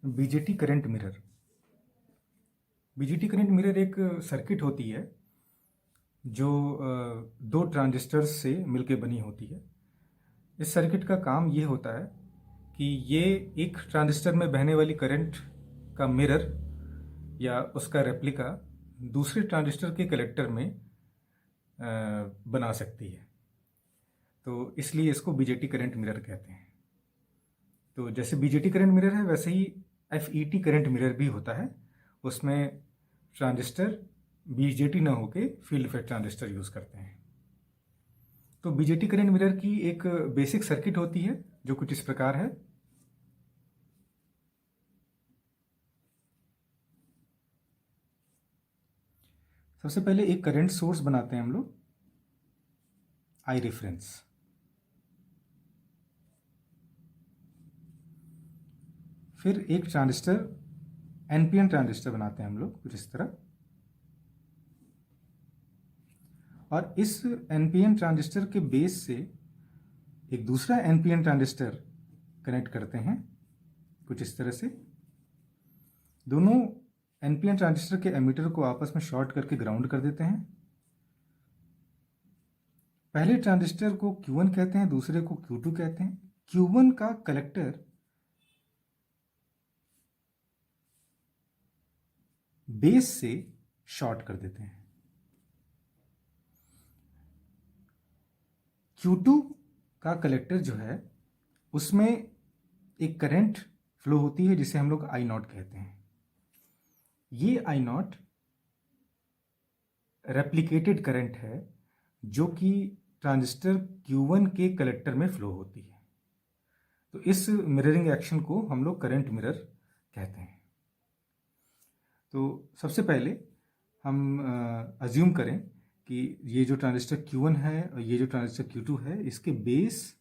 BJT current mirror. BJT current mirror एक circuit होती है जो दो ट्रांजिस्टर्स से मिलकर बनी होती है। इस सर्किट का काम ये होता है कि ये एक ट्रांजिस्टर में बहने वाली करंट का मिरर या उसका रेप्लिका दूसरे ट्रांजिस्टर के कलेक्टर में बना सकती है। तो इसलिए इसको बीजेटी करंट मिरर कहते हैं। तो जैसे बीजेटी करंट मिरर है वैसे ही एफईटी करंट मिरर भी होता है। उसमें ट्रांजिस्टर बीजेटी ना होके फील्ड इफेक्ट ट्रांजिस्टर यूज करते हैं। तो बीजेटी करंट मिरर की एक बेसिक सर्किट होती है जो कुछ इस प्रकार है। सबसे पहले एक करंट सोर्स बनाते हैं हम लोग, आई रेफरेंस। फिर एक ट्रांजिस्टर एनपीएन ट्रांजिस्टर बनाते हैं हम लोग कुछ इस तरह, और इस एनपीएन ट्रांजिस्टर के बेस से एक दूसरा एनपीएन ट्रांजिस्टर कनेक्ट करते हैं कुछ इस तरह से। दोनों एनपीएन ट्रांजिस्टर के एमीटर को आपस में शॉर्ट करके ग्राउंड कर देते हैं। पहले ट्रांजिस्टर को Q1 कहते हैं, दूसरे को Q2 कहते हैं। Q1 का कलेक्टर बेस से शॉर्ट कर देते हैं। Q2 का कलेक्टर जो है उसमें एक करंट फ्लो होती है जिसे हम लोग आई नॉट कहते हैं। ये आई नॉट रेप्लिकेटेड करंट है जो कि ट्रांजिस्टर Q1 के कलेक्टर में फ्लो होती है। तो इस मिररिंग एक्शन को हम लोग करंट मिरर कहते हैं। तो सबसे पहले हम अज्यूम करें कि ये जो ट्रांजिस्टर Q1 है और ये जो ट्रांजिस्टर Q2 है, इसके बेस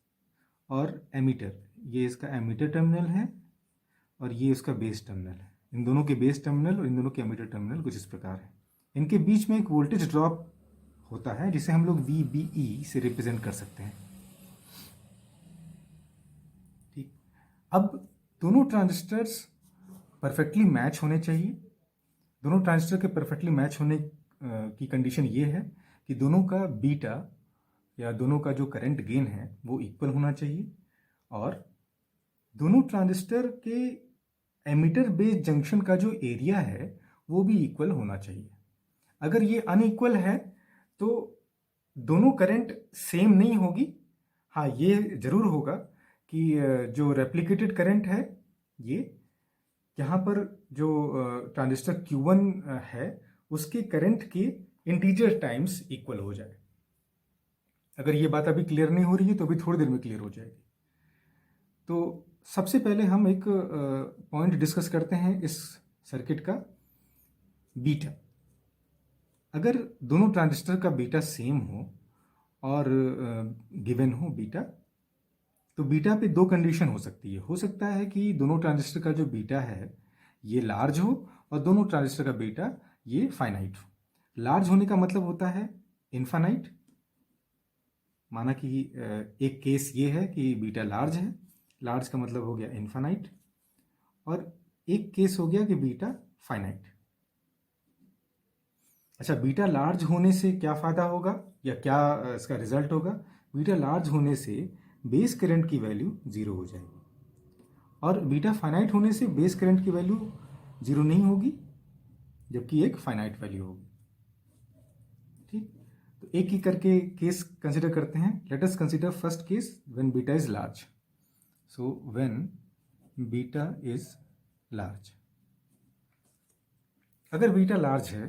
और एमीटर, ये इसका एमीटर टर्मिनल है और ये इसका बेस टर्मिनल है। इन दोनों के बेस टर्मिनल और इन दोनों के एमीटर टर्मिनल कुछ इस प्रकार है। इनके बीच में एक वोल्टेज ड्रॉप होता है जिसे हम लोग VBE से रिप्रेजेंट कर सकते हैं। ठीक, अब दोनों ट्रांजिस्टर्स परफेक्टली मैच होने चाहिए। दोनों ट्रांजिस्टर के परफेक्टली मैच होने की कंडीशन ये है कि दोनों का बीटा या दोनों का जो करंट गेन है वो इक्वल होना चाहिए, और दोनों ट्रांजिस्टर के एमीटर बेस जंक्शन का जो एरिया है वो भी इक्वल होना चाहिए। अगर ये अनइक्वल है तो दोनों करंट सेम नहीं होगी। हाँ, ये जरूर होगा कि जो रेप्लिकेटेड करंट है ये यहाँ पर जो ट्रांजिस्टर Q1 है उसके करंट के इंटीजर टाइम्स इक्वल हो जाए। अगर ये बात अभी क्लियर नहीं हो रही है तो अभी थोड़ी देर में क्लियर हो जाएगी। तो सबसे पहले हम एक पॉइंट डिस्कस करते हैं इस सर्किट का, बीटा। अगर दोनों ट्रांजिस्टर का बीटा सेम हो और गिवन हो बीटा, तो बीटा पे दो कंडीशन हो सकती है। हो सकता है कि दोनों ट्रांजिस्टर का जो बीटा है ये लार्ज हो और दोनों ट्रांजिस्टर का बीटा ये फाइनाइट हो। लार्ज होने का मतलब होता है इनफाइनाइट, माना कि एक केस ये है कि बीटा लार्ज है, लार्ज का मतलब हो गया इनफाइनाइट, और एक केस हो गया कि बीटा फाइनाइट। अच्छा, बीटा लार्ज होने से क्या फ़ायदा होगा या क्या इसका रिजल्ट होगा? बीटा लार्ज होने से बेस करंट की वैल्यू ज़ीरो हो जाएगी, और बीटा फाइनाइट होने से बेस करंट की वैल्यू ज़ीरो नहीं होगी जबकि एक फाइनाइट वैल्यू होगी। ठीक, तो एक ही करके केस कंसिडर करते हैं। Let us consider first case when beta is large. So when beta is large, अगर बीटा लार्ज है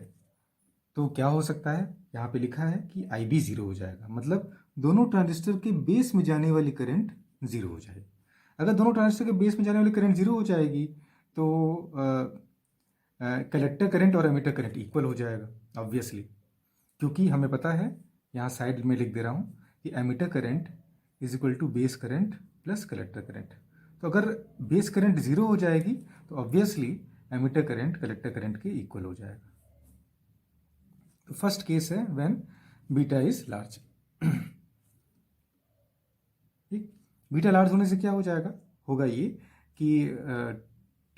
तो क्या हो सकता है? यहाँ पे लिखा है कि IB ज़ीरो हो जाएगा, मतलब दोनों ट्रांजिस्टर के बेस में जाने वाली करंट ज़ीरो हो जाएगी। अगर दोनों ट्रांजिस्टर के बेस में जाने वाली करंट ज़ीरो हो जाएगी तो कलेक्टर करंट और एमिटर करंट इक्वल हो जाएगा ऑब्वियसली, क्योंकि हमें पता है, यहाँ साइड में लिख दे रहा हूँ कि emitter current is equal to base current plus collector current. तो अगर बेस करंट ज़ीरो हो जाएगी तो obviously emitter current collector current के इक्वल हो जाएगा। तो फर्स्ट केस है व्हेन बीटा इज लार्ज। ठीक, बीटा लार्ज होने से क्या हो जाएगा? होगा ये कि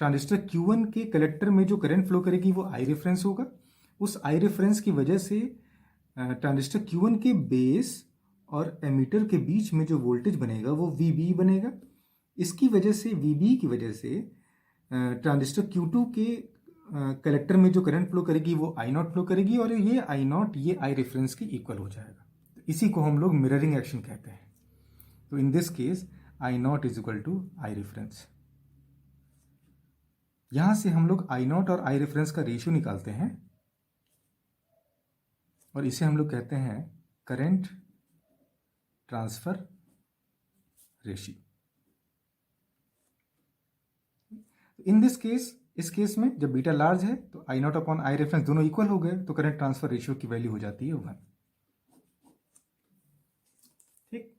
ट्रांजिस्टर Q1 के कलेक्टर में जो करंट फ्लो करेगी वो आई रेफरेंस होगा। उस आई रेफरेंस की वजह से ट्रांजिस्टर Q1 के बेस और एमीटर के बीच में जो वोल्टेज बनेगा वो VB बनेगा। इसकी वजह से VB की वजह से ट्रांजिस्टर Q2 के कलेक्टर में जो करंट फ्लो करेगी वो I0 फ्लो करेगी और ये I0 ये आई रेफरेंस के इक्वल हो जाएगा। इसी को हम लोग मिररिंग एक्शन कहते हैं। तो in this case I0 is equal to I reference. यहां से हम लोग I0 और आई रेफरेंस का रेशियो निकालते हैं और इसे हम लोग कहते हैं current transfer ratio. In this case, इस केस में जब बीटा लार्ज है तो I0 अपॉन आई रेफरेंस दोनों इक्वल हो गए, तो करंट ट्रांसफर रेशियो की वैल्यू हो जाती है 1। ठीक।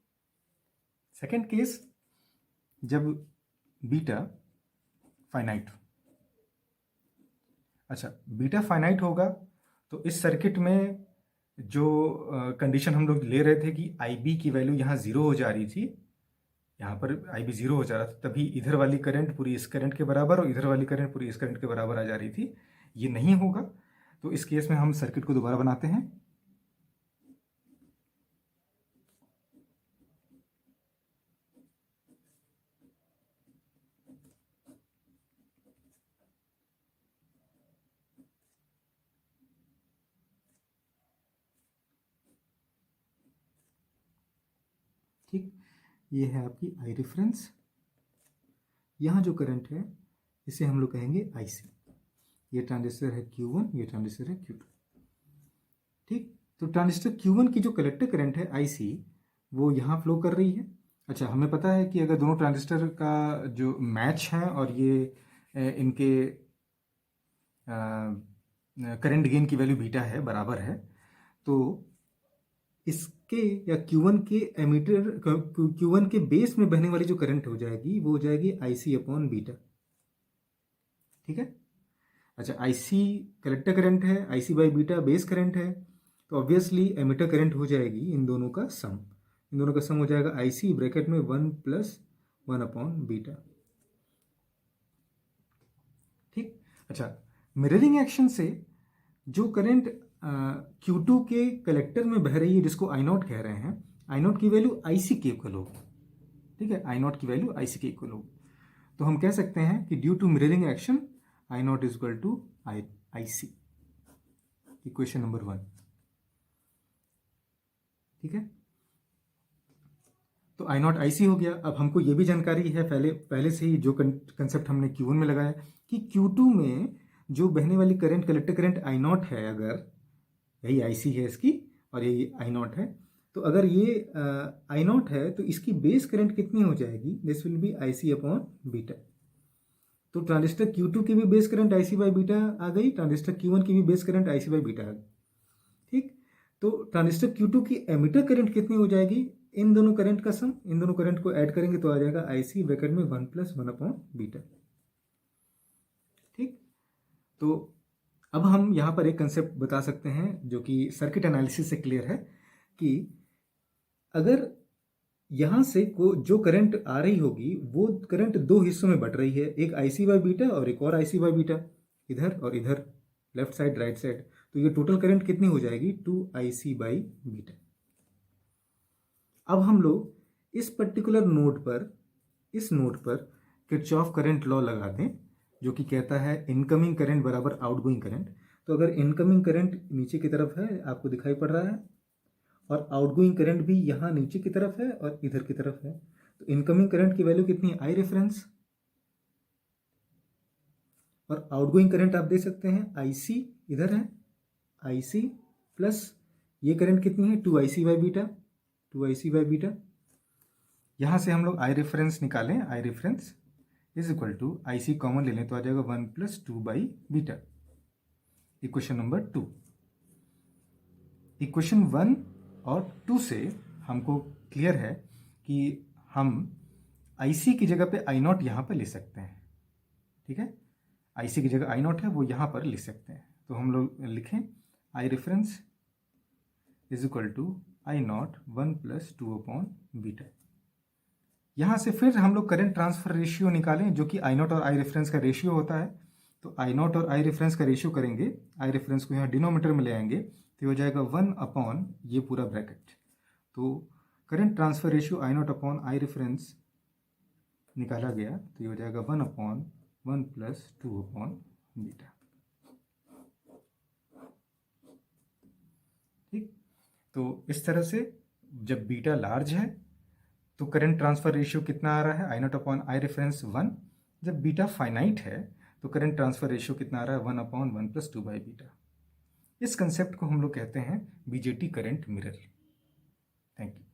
सेकेंड केस, जब बीटा फाइनाइट, अच्छा बीटा फाइनाइट होगा तो इस सर्किट में जो कंडीशन हम लोग ले रहे थे कि IB की वैल्यू यहाँ 0 हो जा रही थी, यहाँ पर IB 0 हो जा रहा था, तभी इधर वाली करंट पूरी इस करंट के बराबर और इधर वाली करंट पूरी इस करंट के बराबर आ जा रही थी। ये नहीं होगा, तो इस केस में हम सर्किट को दोबारा बनाते हैं। ठीक, ये है आपकी आई रेफरेंस। यहाँ जो करंट है इसे हम लोग कहेंगे IC। ये ट्रांजिस्टर है Q1, ये ट्रांजिस्टर है Q2। ठीक, तो ट्रांजिस्टर Q1 की जो कलेक्टर करंट है IC वो यहाँ फ्लो कर रही है। अच्छा, हमें पता है कि अगर दोनों ट्रांजिस्टर का जो मैच है और ये इनके करंट गेन की वैल्यू बीटा है, बराबर है, तो इसके या Q1 के एमीटर Q1 के बेस में बहने वाली जो करंट हो जाएगी वो हो जाएगी IC अपॉन बीटा। ठीक है। अच्छा, IC कलेक्टर करंट है, IC by beta base current है, तो ऑब्वियसली एमीटर करंट हो जाएगी इन दोनों का सम। इन दोनों का सम हो जाएगा IC ब्रैकेट में 1 प्लस 1 अपॉन बीटा। ठीक। अच्छा, मिररिंग एक्शन से जो करंट Q2 के कलेक्टर में बह रही है जिसको I0 कह रहे हैं, I0 की वैल्यू IC के इक्वल होगी। ठीक है, I0 की वैल्यू IC के इक्वल होगी। तो हम कह सकते हैं कि due to mirroring action I0 is equal to IC। Equation number 1। ठीक है, तो I0 IC हो गया। अब हमको ये भी जानकारी है पहले से ही, जो कंसेप्ट हमने Q1 में लगाया कि Q2 में जो बहने वाली करंट कलेक्टर करंट I0 है, अगर यही IC है इसकी और यही I0 है, तो अगर ये I0 है तो इसकी बेस करंट कितनी हो जाएगी? This will be IC upon beta. तो ट्रांजिस्टर Q2 की भी base current IC by beta आ गई, ट्रांजिस्टर Q1 की भी base current IC by beta आ गई। ठीक, तो ट्रांजिस्टर Q2 की एमीटर करंट कितनी हो जाएगी? इन दोनों करंट का सम, इन दोनों करंट को ऐड करेंगे तो आ जाएगा IC ब्रैकेट में 1 प्लस 1 अपॉन बीटा। ठीक, तो अब हम यहाँ पर एक कंसेप्ट बता सकते हैं जो कि सर्किट एनालिसिस से क्लियर है कि अगर यहाँ से जो करंट आ रही होगी वो करंट दो हिस्सों में बट रही है, एक IC बाई बीटा और एक और IC बाई बीटा, इधर और इधर, लेफ्ट साइड राइट साइड, तो ये टोटल करंट कितनी हो जाएगी? 2IC by beta. अब हम लोग इस पर्टिकुलर नोड पर, इस नोड पर किरचॉफ करंट लॉ लगा दें जो कि कहता है इनकमिंग करंट बराबर आउटगोइंग करंट। तो अगर इनकमिंग करंट नीचे की तरफ है, आपको दिखाई पड़ रहा है, और आउटगोइंग करंट भी यहाँ नीचे की तरफ है और इधर की तरफ है, तो इनकमिंग करंट की वैल्यू कितनी है? आई रेफरेंस। और आउटगोइंग करंट आप देख सकते हैं IC इधर है, IC प्लस ये करंट कितनी है? 2IC by beta, 2IC by beta. यहाँ से हम लोग आई रेफरेंस निकालें, I reference is equal to IC common ले लें तो आ जाएगा 1 plus 2 by beta. Equation number 2। Equation 1 और 2 से हमको क्लियर है कि हम IC की जगह पे I0 यहाँ पर ले सकते हैं। ठीक है, IC की जगह I0 है वो यहाँ पर लिख सकते हैं। तो हम लोग लिखें I reference is equal to I0 1 plus 2 upon beta. यहाँ से फिर हम लोग करंट ट्रांसफर रेशियो निकालें, जो कि आई नॉट और आई रेफरेंस का रेशियो होता है। तो आई नॉट और आई रेफरेंस का रेशियो करेंगे, आई रेफरेंस को यहाँ डिनोमीटर में ले आएंगे, तो हो जाएगा 1 ये पूरा ब्रैकेट। तो current transfer ratio I not upon I reference निकाला गया, तो ये हो जाएगा 1/1 + 2/बीटा। ठीक, तो इस तरह से जब बीटा लार्ज है तो करंट ट्रांसफर रेशियो कितना आ रहा है, आई नॉट अपॉन आई रेफरेंस 1। जब बीटा फाइनाइट है तो करंट ट्रांसफर रेशियो कितना आ रहा है, 1/1 + 2/बीटा। इस कंसेप्ट को हम लोग कहते हैं BJT current mirror. Thank you.